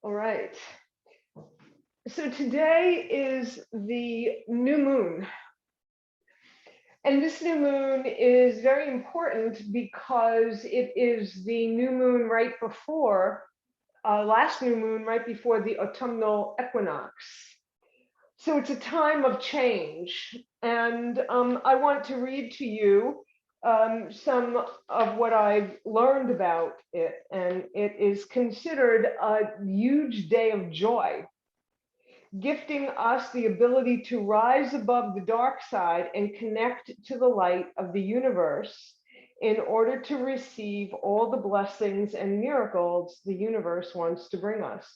All right. So today is the new moon. And this new moon is very important because it is the new moon right before, last new moon right before the autumnal equinox. So it's a time of change. And I want to read to you some of what I've learned about it. And it is considered a huge day of joy, gifting us the ability to rise above the dark side and connect to the light of the universe in order to receive all the blessings and miracles the universe wants to bring us.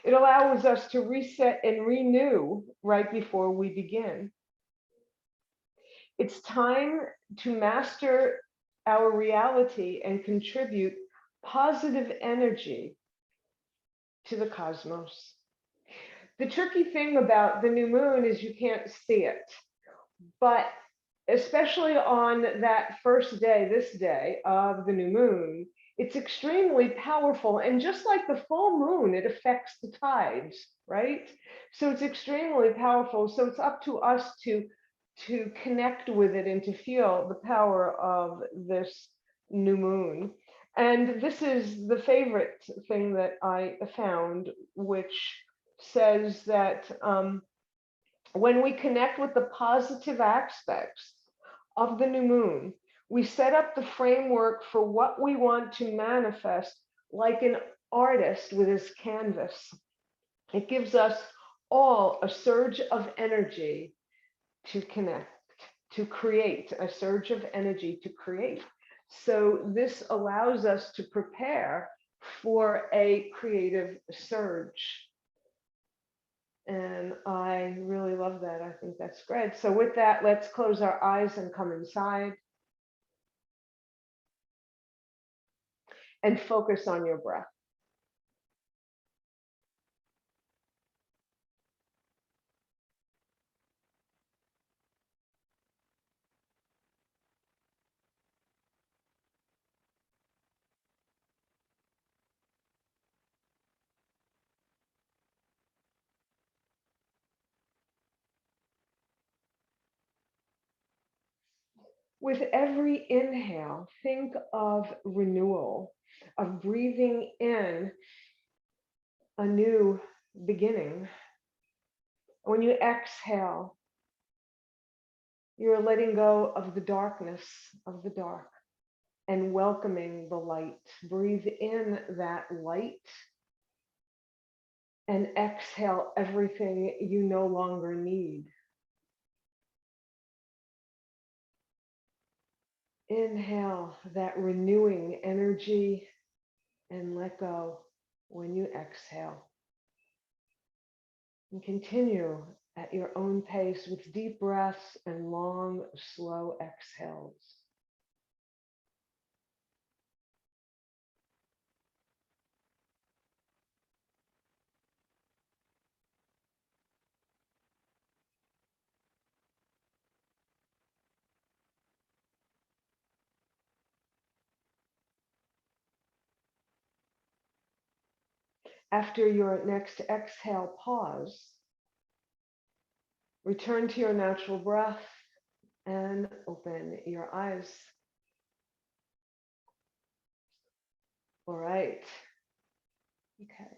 It allows us to reset and renew right before we begin. It's time to master our reality and contribute positive energy to the cosmos. The tricky thing about the new moon is you can't see it, but especially on that first day, this day of the new moon, it's extremely powerful. And just like the full moon, it affects the tides, right? So it's extremely powerful. So it's up to us to connect with it and to feel the power of this new moon. And this is the favorite thing that I found, which says that when we connect with the positive aspects of the new moon, we set up the framework for what we want to manifest like an artist with his canvas. It gives us all a surge of energy to connect, to create, a surge of energy to create. So this allows us to prepare for a creative surge. And I really love that. I think that's great. So with that, let's close our eyes and come inside and focus on your breath. With every inhale, think of renewal, of breathing in a new beginning. When you exhale, you're letting go of the darkness of the dark and welcoming the light. Breathe in that light and exhale everything you no longer need. Inhale that renewing energy and let go when you exhale. And continue at your own pace with deep breaths and long, slow exhales. After your next exhale, pause. Return to your natural breath and open your eyes. All right. Okay.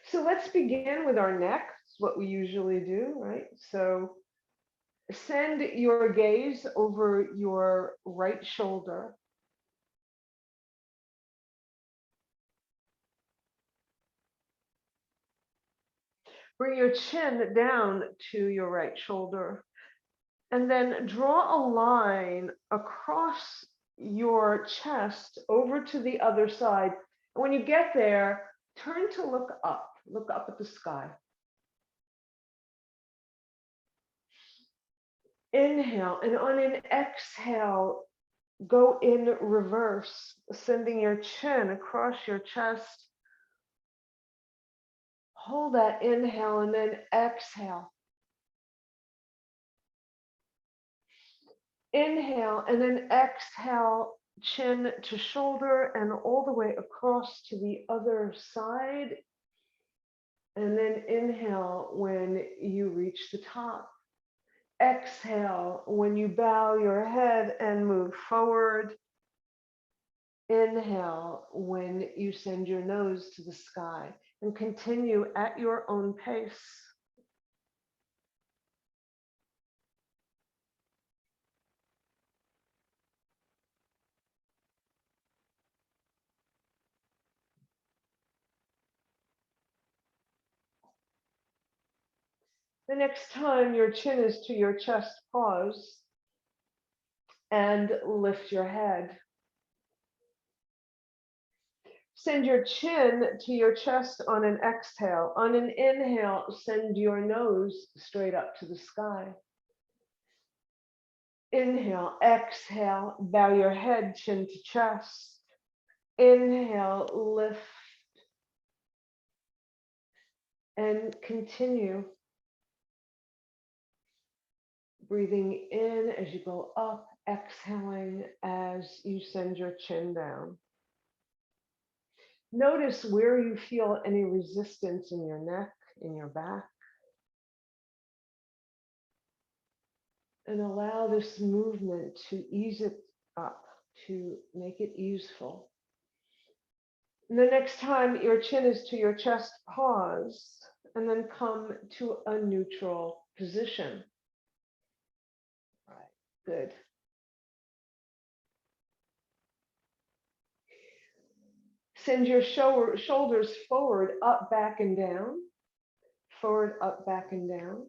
So let's begin with our neck. It's what we usually do, right? So send your gaze over your right shoulder. Bring your chin down to your right shoulder. And then draw a line across your chest over to the other side. And when you get there, turn to look up at the sky. Inhale, and on an exhale, go in reverse, sending your chin across your chest. Hold that inhale and then exhale. Inhale and then exhale chin to shoulder and all the way across to the other side. And then inhale when you reach the top. Exhale when you bow your head and move forward. Inhale when you send your nose to the sky, and continue at your own pace. The next time your chin is to your chest, pause and lift your head. Send your chin to your chest on an exhale. On an inhale, send your nose straight up to the sky. Inhale, exhale, bow your head, chin to chest. Inhale, lift, and continue. Breathing in as you go up, exhaling as you send your chin down. Notice where you feel any resistance in your neck, in your back. And allow this movement to ease it up, to make it easeful. And the next time your chin is to your chest, pause, and then come to a neutral position. All right, good. Send your shoulders forward, up, back, and down. Forward, up, back, and down.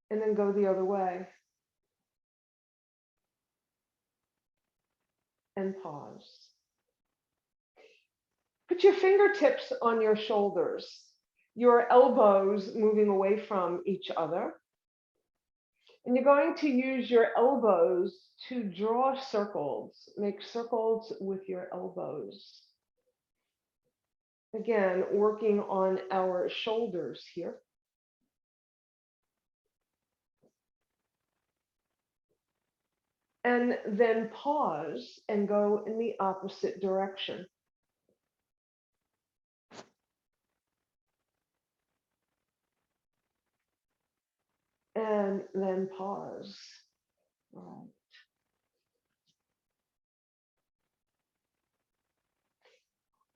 And then go the other way. And pause. Put your fingertips on your shoulders, your elbows moving away from each other. And you're going to use your elbows to draw circles, make circles with your elbows. Again, working on our shoulders here. And then pause and go in the opposite direction. And then pause. All right.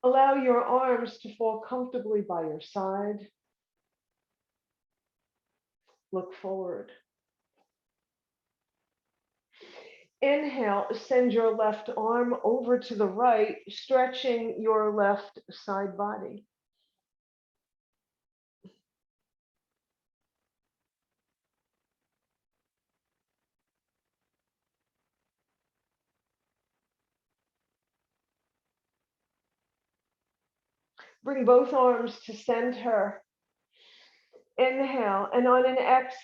Allow your arms to fall comfortably by your side. Look forward. Inhale, send your left arm over to the right, stretching your left side body. Bring both arms to center. Inhale, and on an exhale,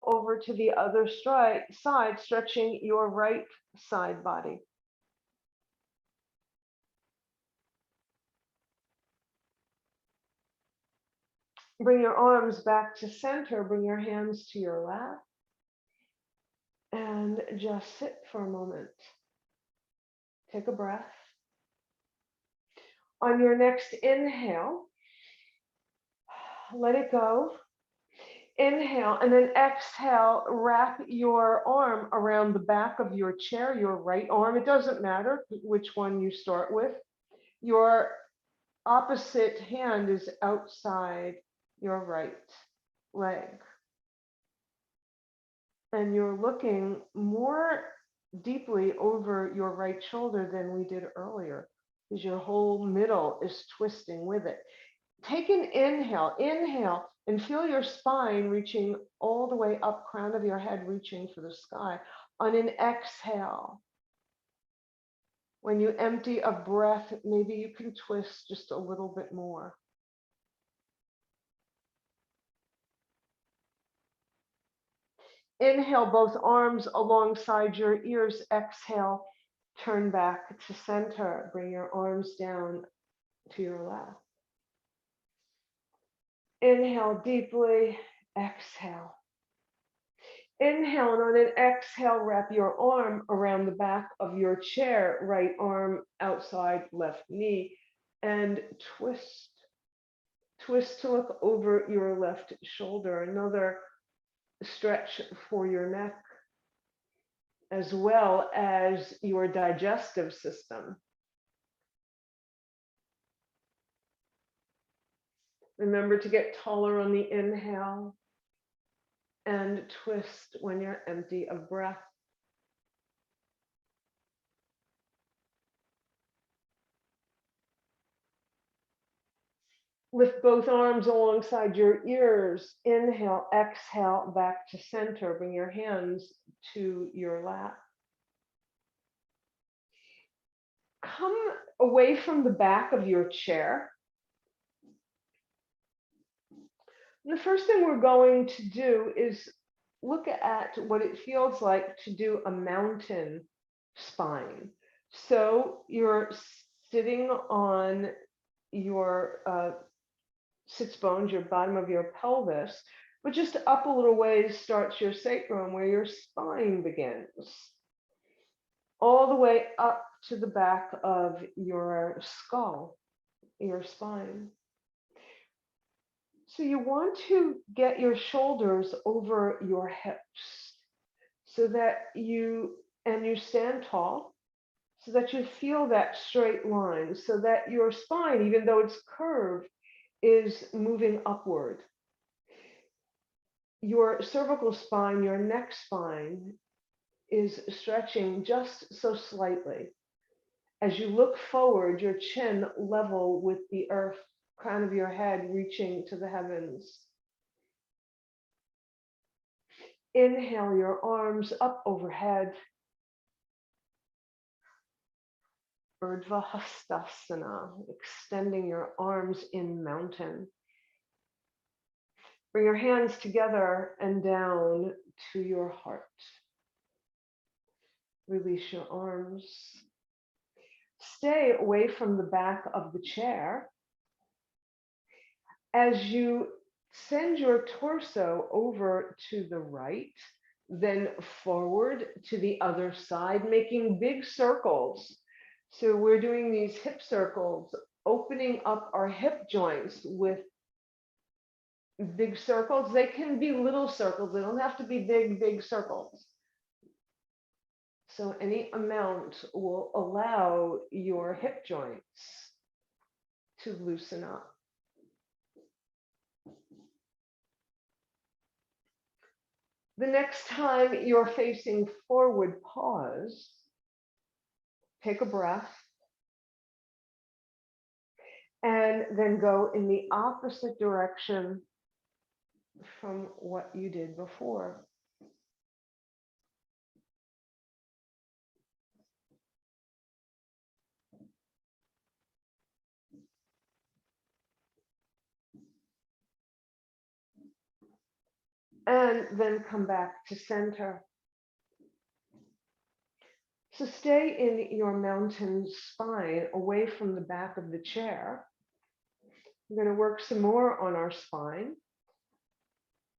over to the other side, stretching your right side body. Bring your arms back to center. Bring your hands to your lap. And just sit for a moment. Take a breath. On your next inhale, let it go. Inhale, and then exhale, wrap your arm around the back of your chair, your right arm. It doesn't matter which one you start with. Your opposite hand is outside your right leg. And you're looking more deeply over your right shoulder than we did earlier, because your whole middle is twisting with it. Take an inhale, and feel your spine reaching all the way up, crown of your head reaching for the sky. On an exhale, when you empty a breath, maybe you can twist just a little bit more. Inhale, both arms alongside your ears. Exhale, turn back to center. Bring your arms down to your left. Inhale deeply, exhale. Inhale, and on an exhale, wrap your arm around the back of your chair, right arm outside left knee, and twist. Twist to look over your left shoulder. Another stretch for your neck, as well as your digestive system. Remember to get taller on the inhale and twist when you're empty of breath. Lift both arms alongside your ears. Inhale, exhale, back to center. Bring your hands to your lap. Come away from the back of your chair. The first thing we're going to do is look at what it feels like to do a mountain spine. So you're sitting on your sits bones, your bottom of your pelvis, but just up a little ways starts your sacrum where your spine begins, all the way up to the back of your skull, your spine. So you want to get your shoulders over your hips so that you stand tall, so that you feel that straight line, so that your spine, even though it's curved, is moving upward. Your cervical spine, your neck spine is stretching just so slightly. As you look forward, your chin level with the earth, crown of your head reaching to the heavens. Inhale your arms up overhead. Urdhva Hastasana, extending your arms in mountain. Bring your hands together and down to your heart. Release your arms. Stay away from the back of the chair. As you send your torso over to the right, then forward to the other side, making big circles. So we're doing these hip circles, opening up our hip joints with big circles. They can be little circles. They don't have to be big, big circles. So any amount will allow your hip joints to loosen up. The next time you're facing forward, pause, take a breath, and then go in the opposite direction from what you did before. And then come back to center. So stay in your mountain spine, away from the back of the chair. We're going to work some more on our spine.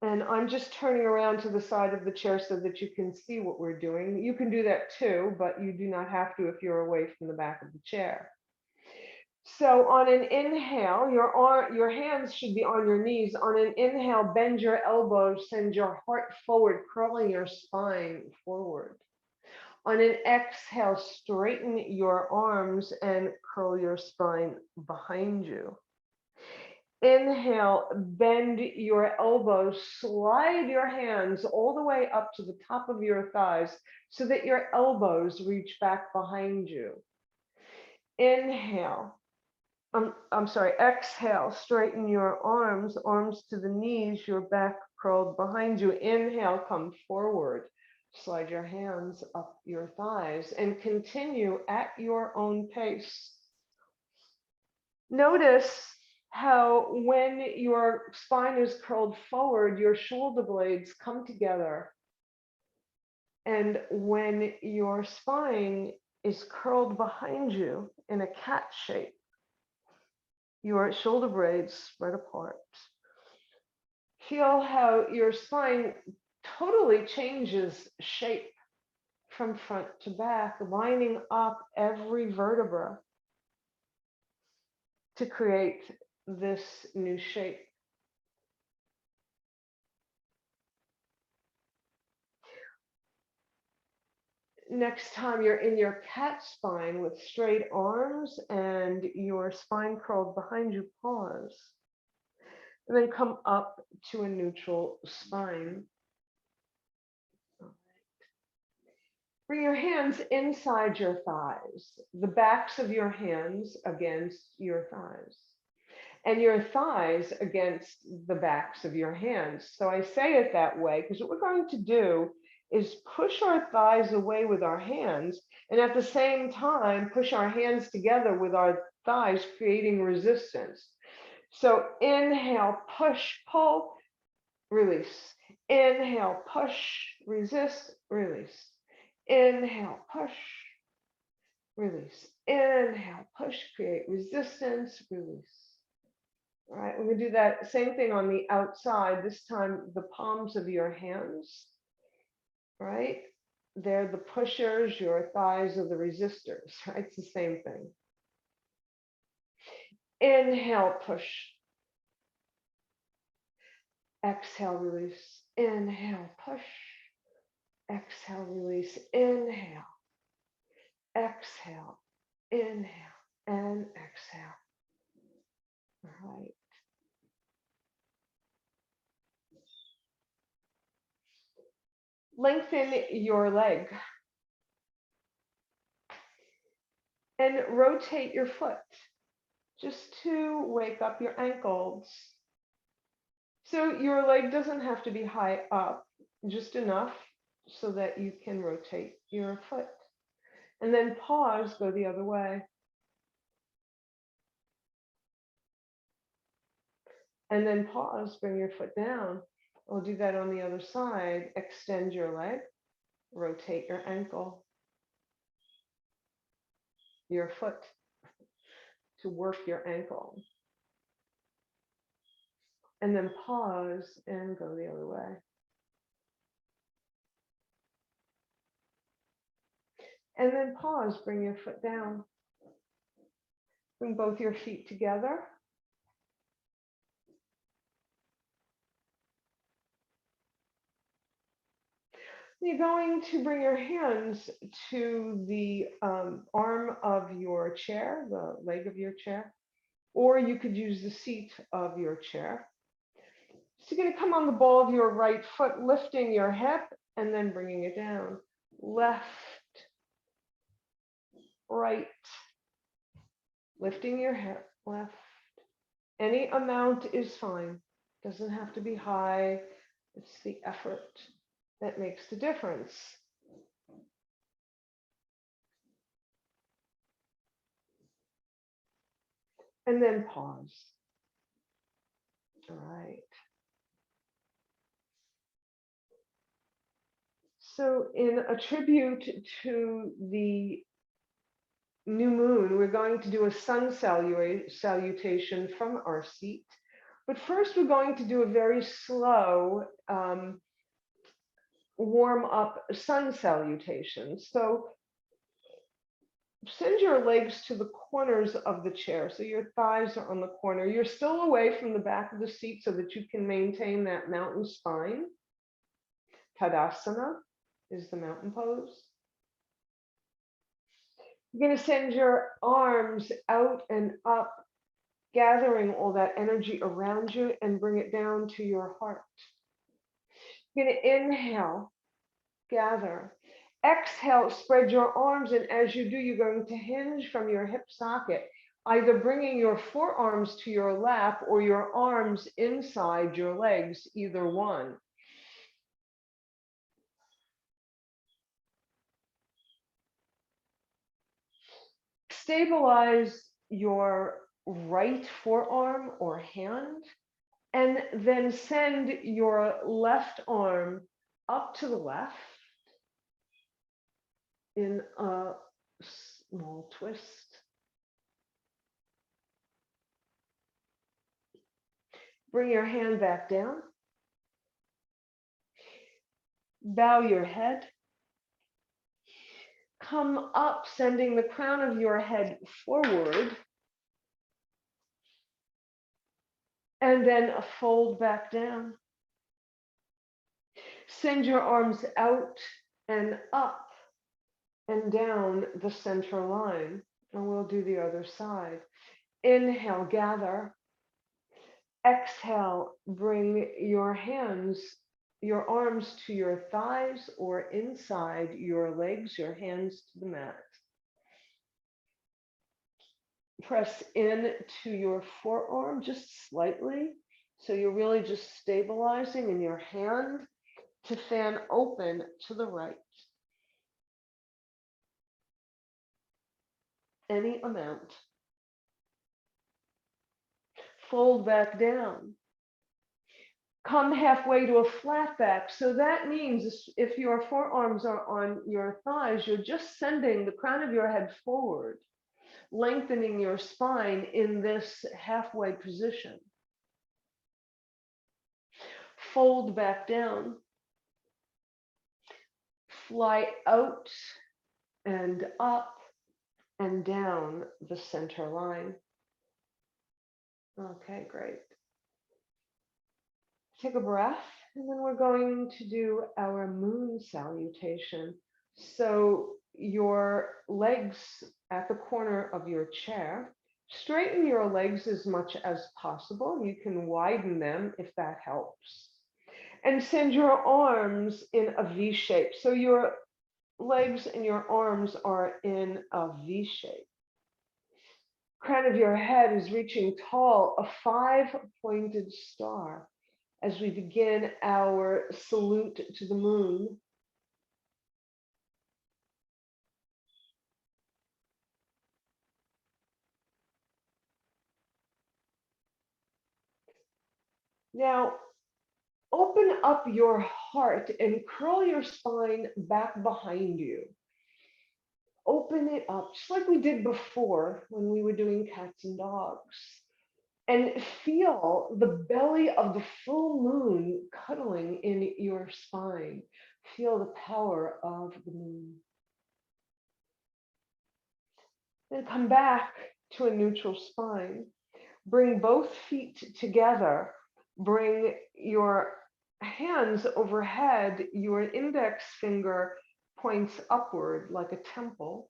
And I'm just turning around to the side of the chair so that you can see what we're doing. You can do that too, but you do not have to if you're away from the back of the chair. So on an inhale, your hands should be on your knees. On an inhale, bend your elbows, send your heart forward, curling your spine forward. On an exhale, straighten your arms and curl your spine behind you. Inhale, bend your elbows, slide your hands all the way up to the top of your thighs so that your elbows reach back behind you. Inhale. Exhale, straighten your arms to the knees, your back curled behind you. Inhale, come forward. Slide your hands up your thighs and continue at your own pace. Notice how when your spine is curled forward, your shoulder blades come together. And when your spine is curled behind you in a cat shape, your shoulder blades spread apart. Feel how your spine totally changes shape from front to back, lining up every vertebra to create this new shape. Next time you're in your cat spine with straight arms and your spine curled behind you, pause. And then come up to a neutral spine. Bring your hands inside your thighs, the backs of your hands against your thighs, and your thighs against the backs of your hands. So I say it that way because what we're going to do is push our thighs away with our hands, and at the same time, push our hands together with our thighs, creating resistance. So inhale, push, pull, release. Inhale, push, resist, release. Inhale, push, release. Inhale, push, create resistance, release. All right, we're going to do that same thing on the outside. This time, the palms of your hands, right? They're the pushers, your thighs are the resistors, right? It's the same thing. Inhale, push. Exhale, release. Inhale, push. Exhale, release. Inhale. Exhale. Inhale and exhale. All right. Lengthen your leg and rotate your foot just to wake up your ankles. So your leg doesn't have to be high up, just enough so that you can rotate your foot. And then pause, go the other way. And then pause, bring your foot down. We'll do that on the other side. Extend your leg, rotate your ankle, your foot to work your ankle. And then pause and go the other way. And then pause, bring your foot down. Bring both your feet together. You're going to bring your hands to the arm of your chair, the leg of your chair, or you could use the seat of your chair. So you're going to come on the ball of your right foot, lifting your hip and then bringing it down. Left, right, lifting your hip, left. Any amount is fine. Doesn't have to be high. It's the effort that makes the difference. And then pause. All right. So in a tribute to the new moon, we're going to do a sun salutation from our seat. But first, we're going to do a very slow warm up sun salutation. So send your legs to the corners of the chair. So your thighs are on the corner. You're still away from the back of the seat so that you can maintain that mountain spine. Tadasana is the mountain pose. You're going to send your arms out and up, gathering all that energy around you and bring it down to your heart. You're going to inhale, gather. Exhale, spread your arms, and as you do, you're going to hinge from your hip socket, either bringing your forearms to your lap or your arms inside your legs, either one. Stabilize your right forearm or hand, and then send your left arm up to the left in a small twist. Bring your hand back down. Bow your head. Come up, sending the crown of your head forward. And then fold back down. Send your arms out and up and down the center line. And we'll do the other side. Inhale, gather. Exhale, bring your hands, your arms to your thighs or inside your legs, your hands to the mat. Press in to your forearm just slightly. So you're really just stabilizing in your hand to fan open to the right. Any amount. Fold back down. Come halfway to a flat back. So that means if your forearms are on your thighs, you're just sending the crown of your head forward, lengthening your spine in this halfway position. Fold back down. Fly out and up and down the center line. Okay, great. Take a breath, and then we're going to do our moon salutation. So your legs at the corner of your chair, straighten your legs as much as possible. You can widen them if that helps. And send your arms in a V shape. So your legs and your arms are in a V shape. Crown of your head is reaching tall, a 5-pointed star. As we begin our salute to the moon. Now, open up your heart and curl your spine back behind you. Open it up, just like we did before when we were doing cats and dogs. And feel the belly of the full moon cuddling in your spine. Feel the power of the moon. Then come back to a neutral spine. Bring both feet together. Bring your hands overhead. Your index finger points upward like a temple.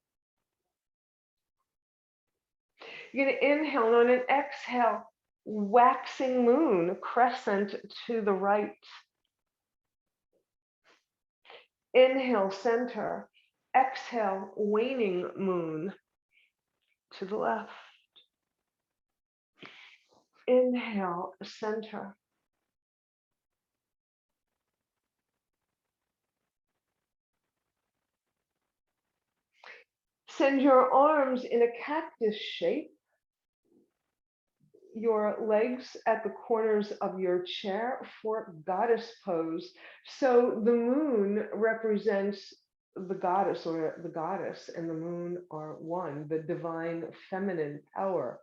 You're going to inhale, and on an exhale, waxing moon, crescent to the right. Inhale, center. Exhale, waning moon to the left. Inhale, center. Send your arms in a cactus shape. Your legs at the corners of your chair for goddess pose. So the moon represents the goddess, or the goddess and the moon are one, the divine feminine power.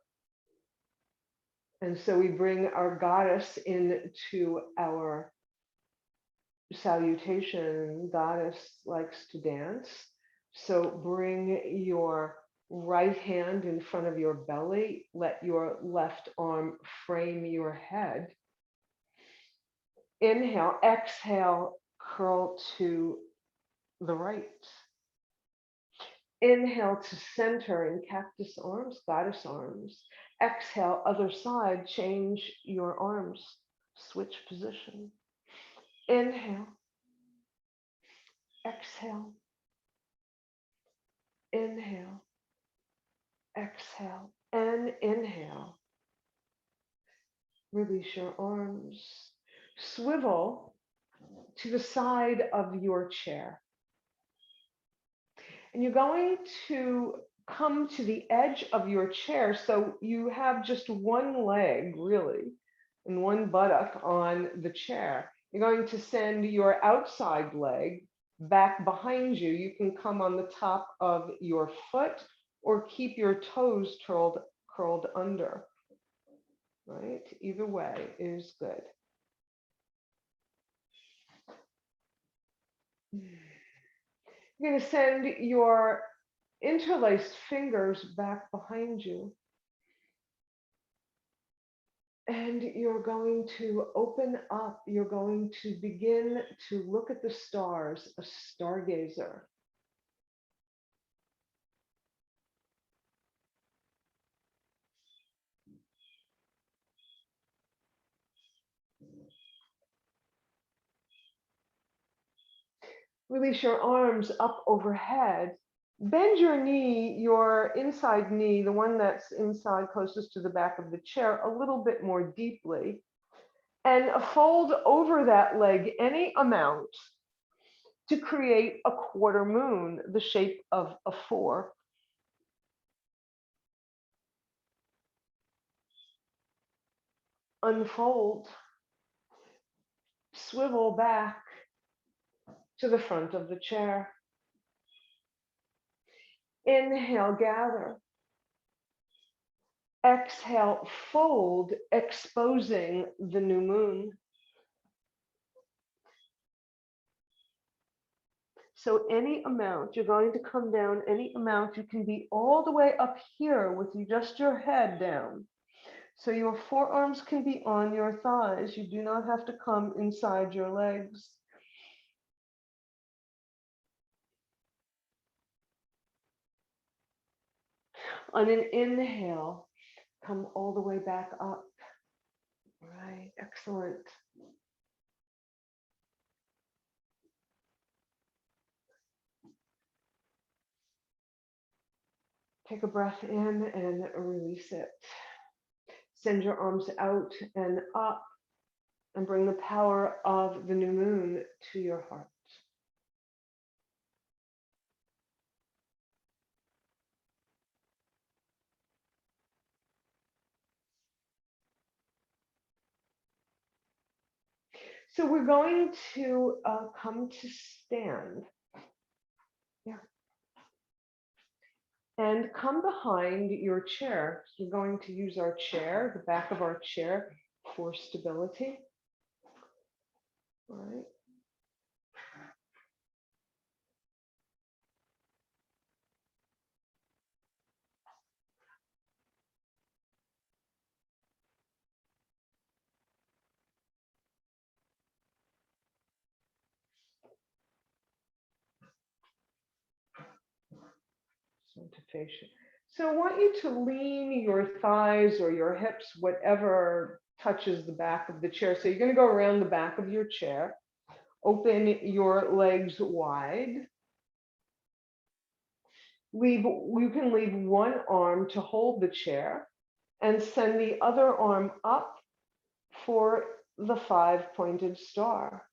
And so we bring our goddess into our salutation. Goddess likes to dance. So bring your right hand in front of your belly. Let your left arm frame your head. Inhale, exhale, curl to the right. Inhale to center in cactus arms, goddess arms. Exhale, other side, change your arms, switch position. Inhale, exhale, inhale, exhale, and inhale. Release your arms. Swivel to the side of your chair. And you're going to come to the edge of your chair. So you have just one leg, really, and one buttock on the chair. You're going to send your outside leg back behind you. You can come on the top of your foot or keep your toes curled under. Right? Either way is good. You're going to send your interlaced fingers back behind you. And you're going to open up, you're going to begin to look at the stars, a stargazer. Release your arms up overhead. Bend your knee, your inside knee, the one that's inside closest to the back of the chair, a little bit more deeply. And fold over that leg any amount to create a quarter moon, the shape of a 4. Unfold, swivel back to the front of the chair. Inhale, gather. Exhale, fold, exposing the new moon. So any amount, you're going to come down any amount. You can be all the way up here with just your head down. So your forearms can be on your thighs. You do not have to come inside your legs. On an inhale, come all the way back up. Right, excellent. Take a breath in and release it. Send your arms out and up and bring the power of the new moon to your heart. So we're going to come to stand. Yeah. And come behind your chair. So we're going to use our chair, the back of our chair, for stability. All right. So I want you to lean your thighs or your hips, whatever touches the back of the chair. So you're going to go around the back of your chair. Open your legs wide. You can leave one arm to hold the chair and send the other arm up for the 5-pointed star.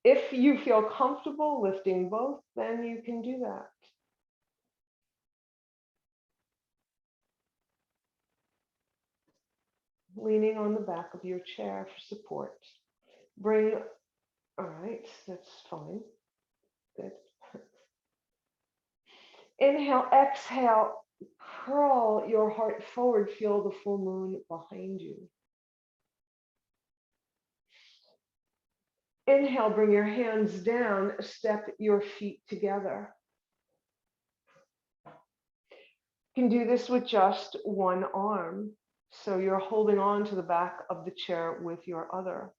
If you feel comfortable lifting both, then you can do that. Leaning on the back of your chair for support. All right, that's fine. Good. Inhale, exhale, curl your heart forward. Feel the full moon behind you. Inhale, bring your hands down, step your feet together. You can do this with just one arm. So you're holding on to the back of the chair with your other.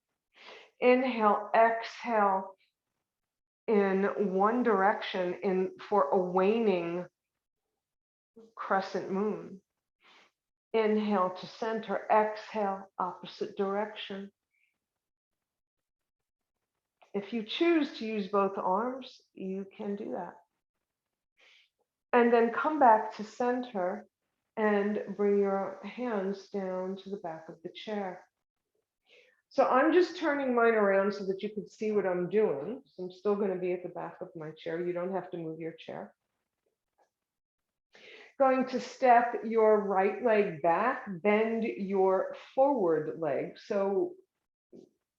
Inhale, exhale in one direction for a waning crescent moon. Inhale to center, exhale, opposite direction. If you choose to use both arms, you can do that. And then come back to center and bring your hands down to the back of the chair. So I'm just turning mine around so that you can see what I'm doing. So I'm still going to be at the back of my chair. You don't have to move your chair. Going to step your right leg back, bend your forward leg. So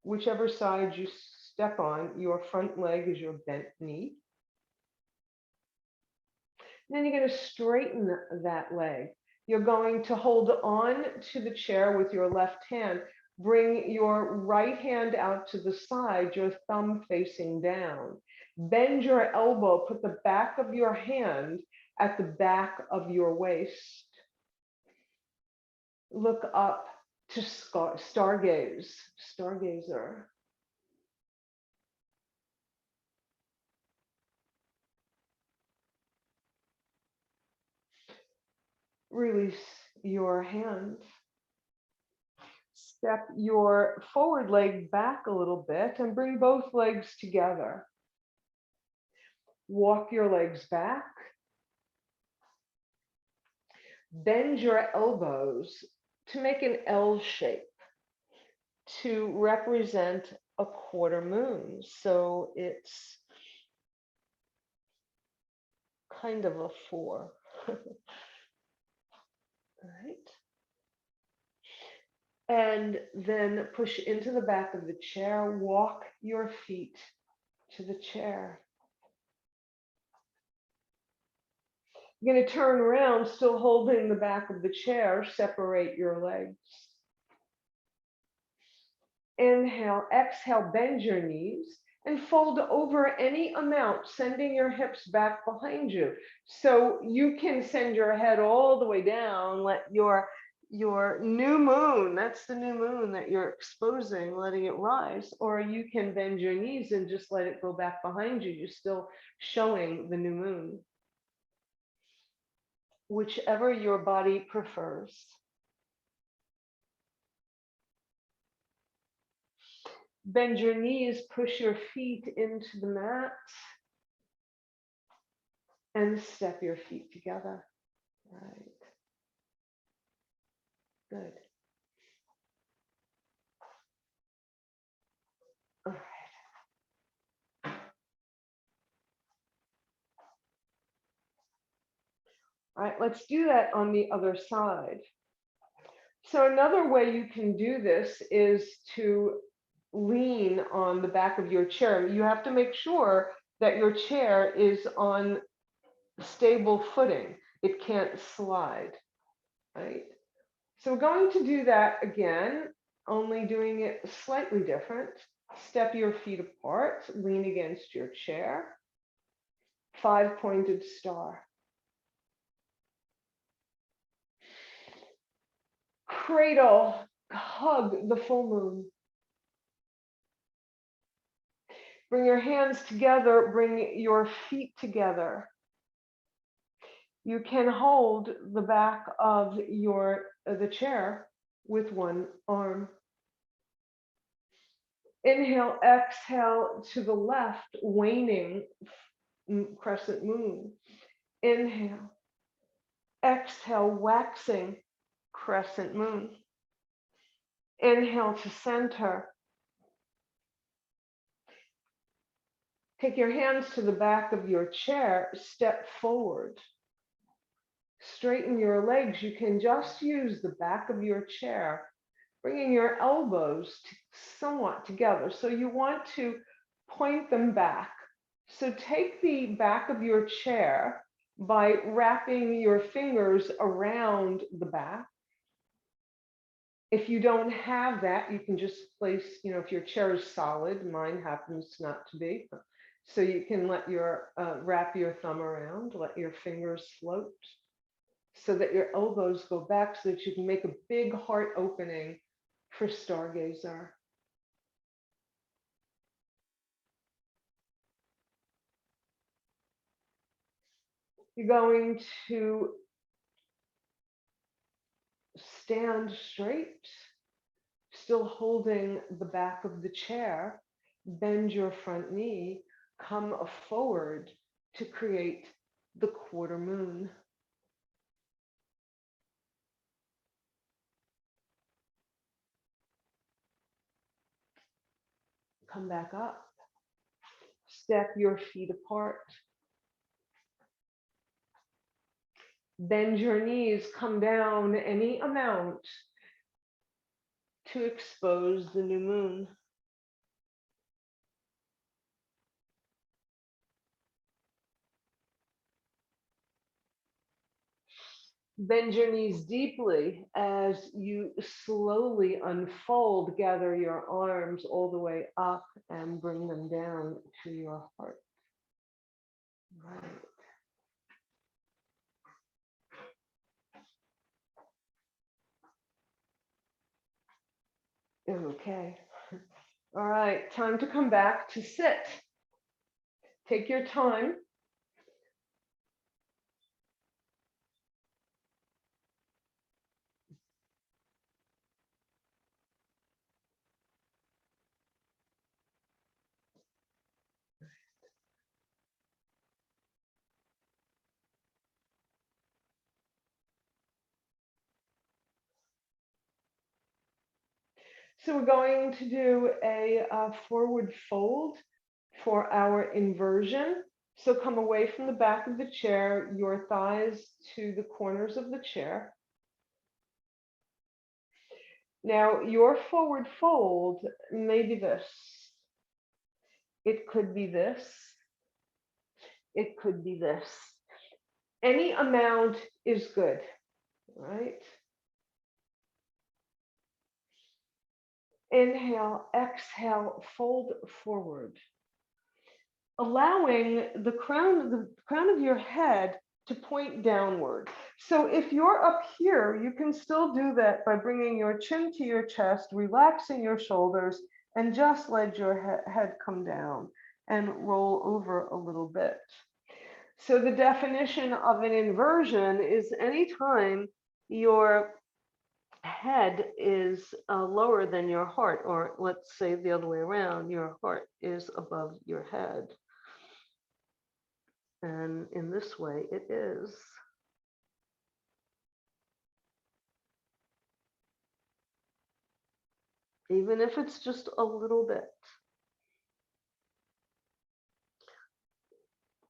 whichever side you step on, your front leg is your bent knee. And then you're going to straighten that leg. You're going to hold on to the chair with your left hand. Bring your right hand out to the side, your thumb facing down. Bend your elbow, put the back of your hand at the back of your waist. Look up to stargaze, stargazer. Release your hand. Step your forward leg back a little bit and bring both legs together. Walk your legs back. Bend your elbows to make an L shape to represent a quarter moon. So it's kind of a 4. All right. And then push into the back of the chair. Walk your feet to the chair. You're going to turn around, still holding the back of the chair. Separate your legs. Inhale, exhale, bend your knees and fold over any amount, sending your hips back behind you. So you can send your head all the way down, let your new moon, that's the new moon that you're exposing, letting it rise, or you can bend your knees and just let it go back behind you. You're still showing the new moon. Whichever your body prefers. Bend your knees, push your feet into the mat, and step your feet together. Right. Good. All right. All right, let's do that on the other side. So another way you can do this is to lean on the back of your chair. You have to make sure that your chair is on stable footing. It can't slide, right? So we're going to do that again, only doing it slightly different. Step your feet apart, lean against your chair, 5-pointed star. Cradle, hug the full moon. Bring your hands together, bring your feet together. You can hold the back of the chair with one arm. Inhale, exhale to the left, waning crescent moon. Inhale, exhale, waxing crescent moon. Inhale to center. Take your hands to the back of your chair, step forward. Straighten your legs. You can just use the back of your chair, bringing your elbows somewhat together. So you want to point them back. So take the back of your chair by wrapping your fingers around the back. If you don't have that, you can just place, if your chair is solid, mine happens not to be. So you can let wrap your thumb around, let your fingers float so that your elbows go back so that you can make a big heart opening for stargazer. You're going to stand straight, still holding the back of the chair. Bend your front knee, come forward to create the quarter moon. Come back up. Step your feet apart. Bend your knees, come down any amount to expose the new moon. Bend your knees deeply as you slowly unfold, gather your arms all the way up and bring them down to your heart. Okay. All right, time to come back to sit. Take your time. So we're going to do a forward fold for our inversion. So come away from the back of the chair, your thighs to the corners of the chair. Now, your forward fold may be this. It could be this. It could be this. Any amount is good, right? Inhale, exhale, fold forward, allowing the crown of your head to point downward. So if you're up here, you can still do that by bringing your chin to your chest, relaxing your shoulders, and just let your head come down and roll over a little bit. So the definition of an inversion is anytime your head is lower than your heart, or let's say the other way around, your heart is above your head. And in this way, it is. Even if it's just a little bit.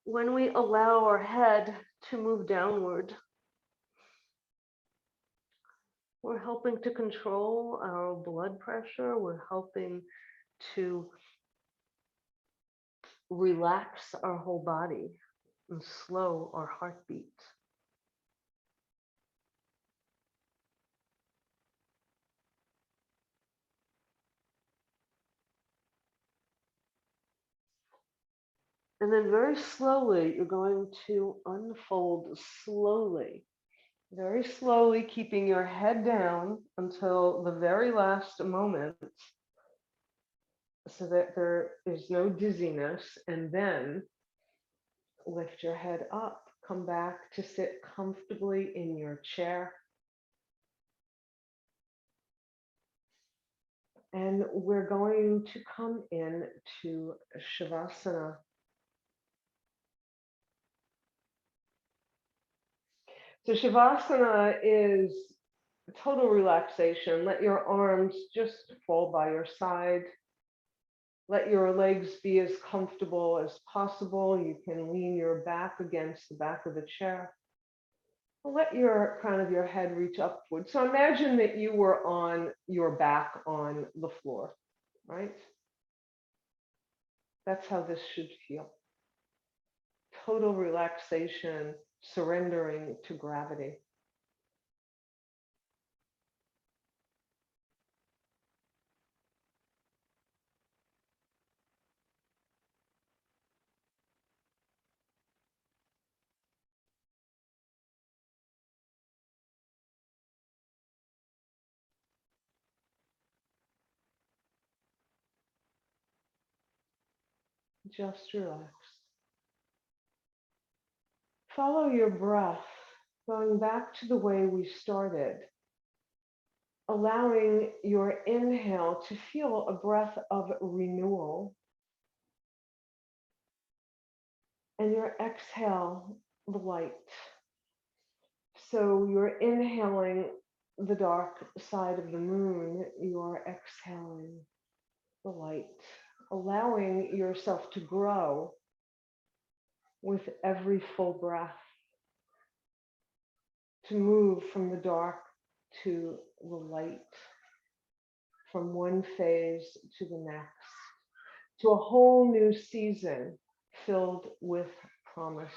When we allow our head to move downward, we're helping to control our blood pressure. We're helping to relax our whole body and slow our heartbeat. And then very slowly, you're going to unfold slowly, very slowly, keeping your head down until the very last moment so that there is no dizziness, and then lift your head up. Come back to sit comfortably in your chair. And we're going to come in to Shavasana. So Shavasana is total relaxation. Let your arms just fall by your side. Let your legs be as comfortable as possible. You can lean your back against the back of the chair. Let your crown of your head reach upward. So imagine that you were on your back on the floor, right? That's how this should feel. Total relaxation, surrendering to gravity. Just relax. Follow your breath, going back to the way we started, allowing your inhale to feel a breath of renewal, and your exhale, the light. So you're inhaling the dark side of the moon, you're exhaling the light, allowing yourself to grow with every full breath, to move from the dark to the light, from one phase to the next, to a whole new season filled with promise.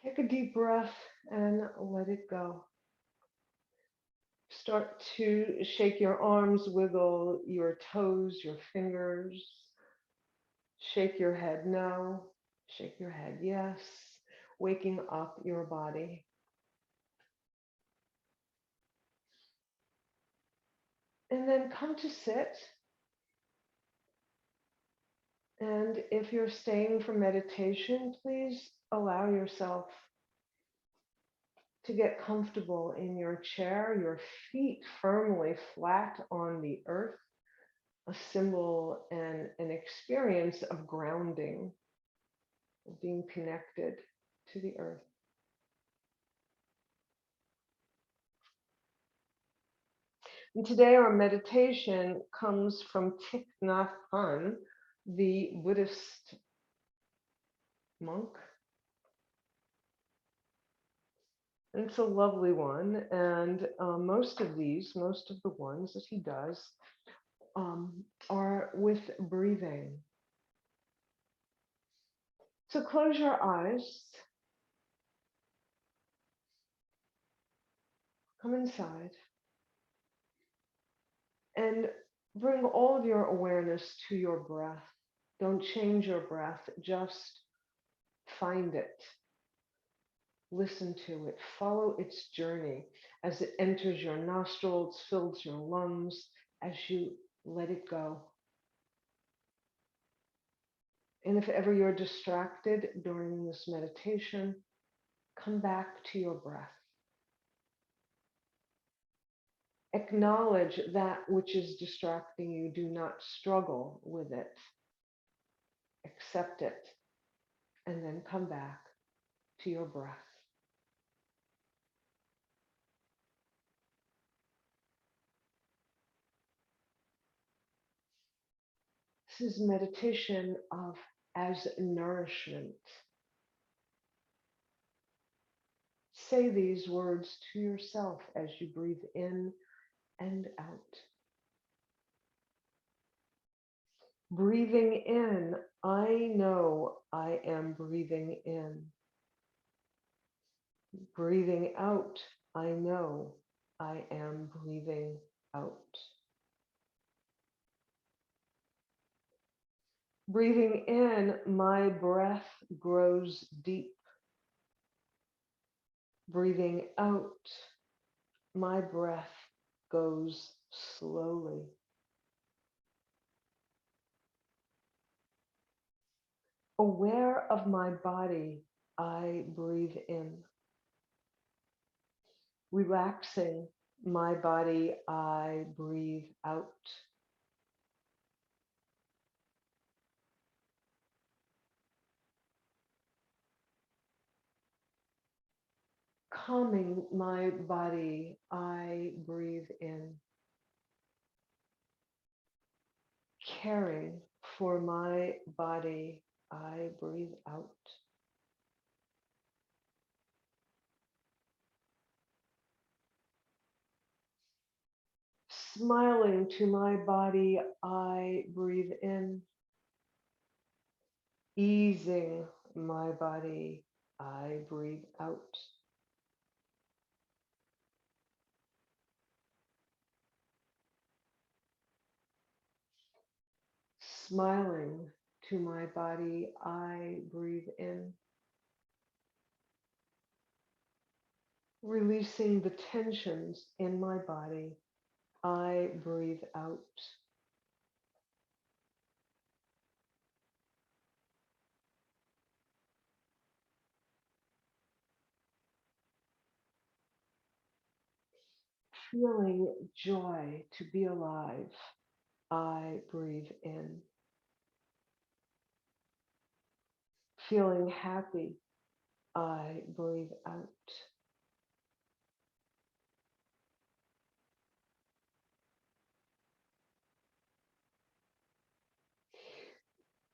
Take a deep breath and let it go. Start to shake your arms, wiggle your toes, your fingers. Shake your head no. Shake your head yes. Waking up your body. And then come to sit. And if you're staying for meditation, please allow yourself to get comfortable in your chair, your feet firmly flat on the earth, a symbol and an experience of grounding, of being connected to the earth. And today our meditation comes from Thich Nhat Hanh, the Buddhist monk. It's a lovely one, and most of the ones that he does are with breathing. So close your eyes, come inside, and bring all of your awareness to your breath. Don't change your breath, just find it. Listen to it, follow its journey as it enters your nostrils, fills your lungs, as you let it go. And if ever you're distracted during this meditation, come back to your breath. Acknowledge that which is distracting you. Do not struggle with it. Accept it, and then come back to your breath. This is meditation of as nourishment. Say these words to yourself as you breathe in and out. Breathing in, I know I am breathing in. Breathing out, I know I am breathing out. Breathing in, my breath grows deep. Breathing out, my breath goes slowly. Aware of my body, I breathe in. Relaxing my body, I breathe out. Calming my body, I breathe in. Caring for my body, I breathe out. Smiling to my body, I breathe in. Easing my body, I breathe out. Smiling to my body, I breathe in. Releasing the tensions in my body, I breathe out. Feeling joy to be alive, I breathe in. Feeling happy, I breathe out.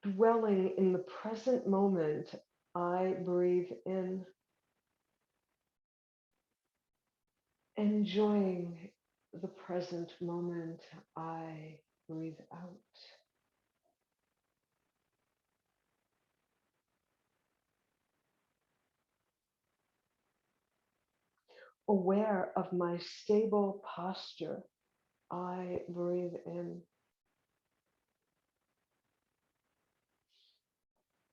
Dwelling in the present moment, I breathe in. Enjoying the present moment, I breathe out. aware of my stable posture, I breathe in.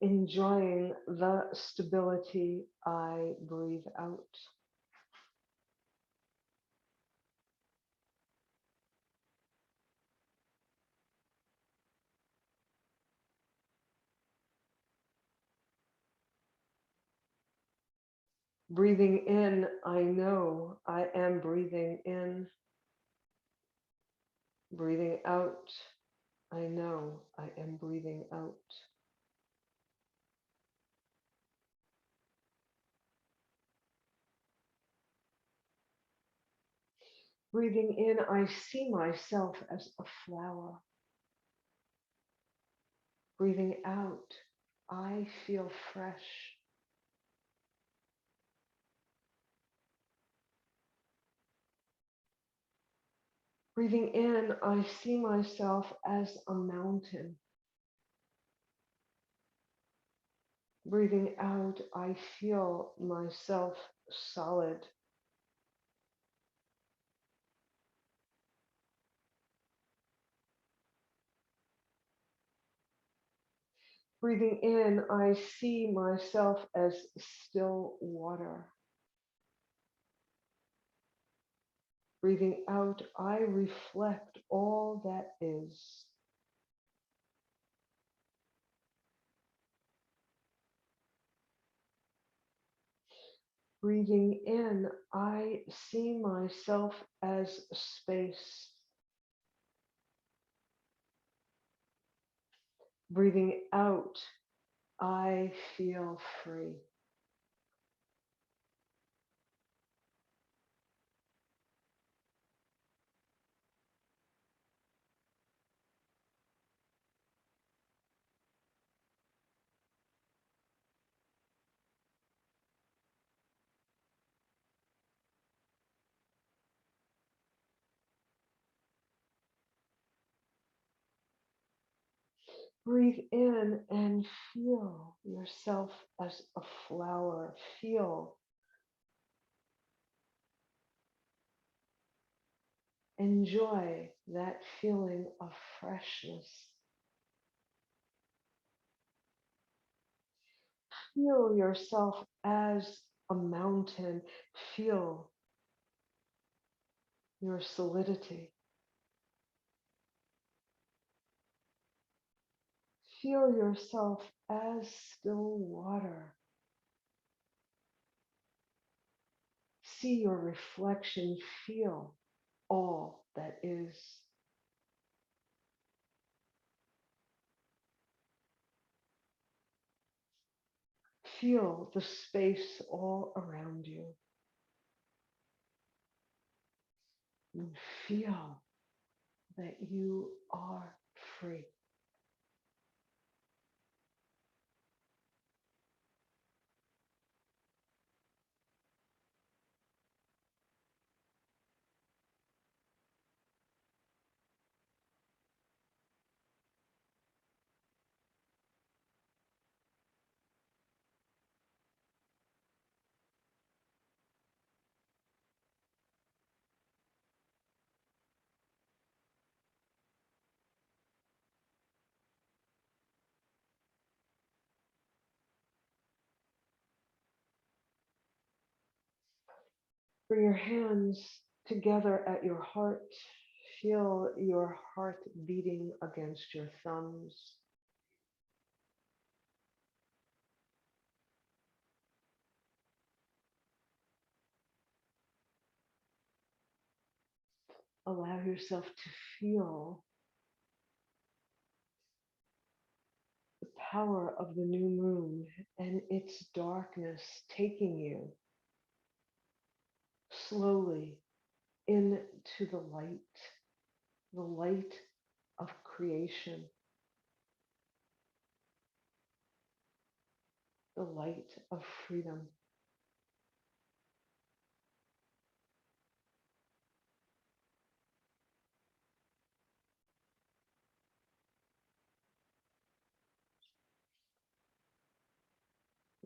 Enjoying the stability, I breathe out. Breathing in, I know I am breathing in. Breathing out, I know I am breathing out. Breathing in, I see myself as a flower. Breathing out, I feel fresh. Breathing in, I see myself as a mountain. Breathing out, I feel myself solid. Breathing in, I see myself as still water. Breathing out, I reflect all that is. Breathing in, I see myself as space. Breathing out, I feel free. Breathe in and feel yourself as a flower. Feel, enjoy that feeling of freshness. Feel yourself as a mountain. Feel your solidity. Feel yourself as still water. See your reflection. Feel all that is. Feel the space all around you. And feel that you are free. Bring your hands together at your heart. Feel your heart beating against your thumbs. Allow yourself to feel the power of the new moon and its darkness taking you slowly into the light of creation, the light of freedom.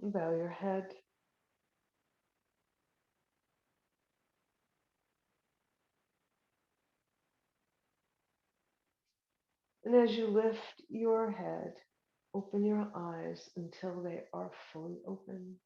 Bow your head. And as you lift your head, open your eyes until they are fully open.